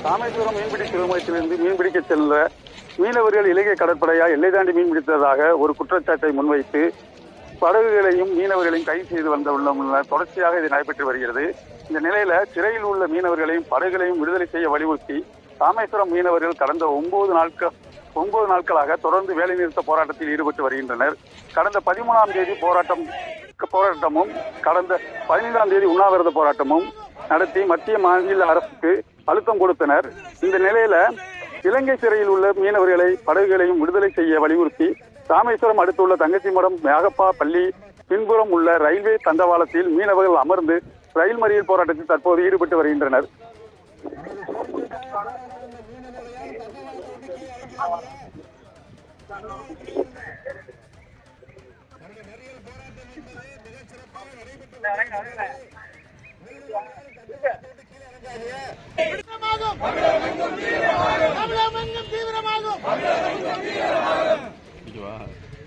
ராமேஸ்வரம் மீன்பிடி துறைமுகத்திலிருந்து மீன்பிடிக்க செல்ல மீனவர்கள் இலங்கை கடற்படையால் எல்லை தாண்டி மீன்பிடித்ததாக ஒரு குற்றச்சாட்டை முன்வைத்து படகுகளையும் மீனவர்களையும் கைது செய்து வந்த தொடர்ச்சியாக இது நடைபெற்று வருகிறது. இந்த நிலையில சிறையில் உள்ள மீனவர்களையும் படகுகளையும் விடுதலை செய்ய வலியுறுத்தி ராமேஸ்வரம் மீனவர்கள் கடந்த 9 நாட்களாக தொடர்ந்து வேலைநிறுத்த போராட்டத்தில் ஈடுபட்டு வருகின்றனர். கடந்த 13ஆம் தேதி போராட்டமும் கடந்த 15ஆம் தேதி உண்ணாவிரத போராட்டமும் நடத்தி மத்திய மாநில அரசுக்கு அழுத்தம் கொடுத்தனர். இந்த நிலையில இலங்கை சிறையில் உள்ள மீனவர்களை படகுகளையும் விடுதலை செய்ய வலியுறுத்தி ராமேஸ்வரம் அடுத்துள்ள தங்கச்சிமடம் மேகப்பா பள்ளி பின்புறம் உள்ள ரயில்வே தண்டவாளத்தில் மீனவர்கள் அமர்ந்து ரயில் மறியல் போராட்டத்தில் தற்போது ஈடுபட்டு வருகின்றனர்.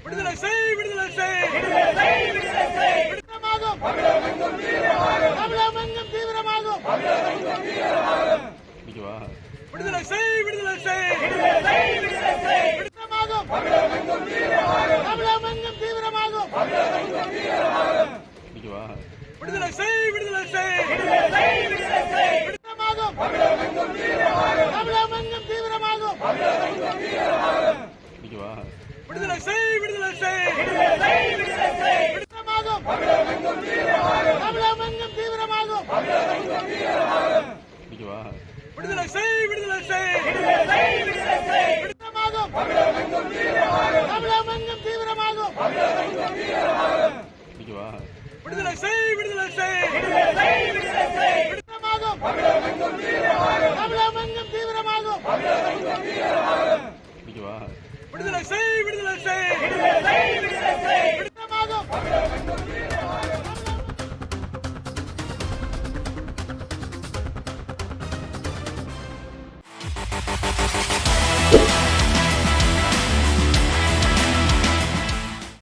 விடுதலை செய் விடுதலை செய் விடுதலை செய் தமிழகமெங்கும் தீவிரமாகும் விடுதலை செய் விடுதலை செய் விடுதலை செய் தமிழகமெங்கும் தீவிரமாகும் விடுதலை செய் விடுதலை செய் விடுதலை செய் தமிழகமெங்கும் தீவிரமாகும் விடுதலை செய் விடுதலை செய் விடுதலை செய் தமிழகமெங்கும் தீவிரமாகும் விடுதலை செய் விடுதலை செய் விடுதலை செய் தமிழகமெங்கும் தீவிரமாகும் விடுதலை செய் விடுதலை செய் விடுதலை செய் தமிழகமெங்கும் தீவிரமாகும் விடுதலை செய் விடுதலை செய் விடுதலை செய் தமிழகமெங்கும்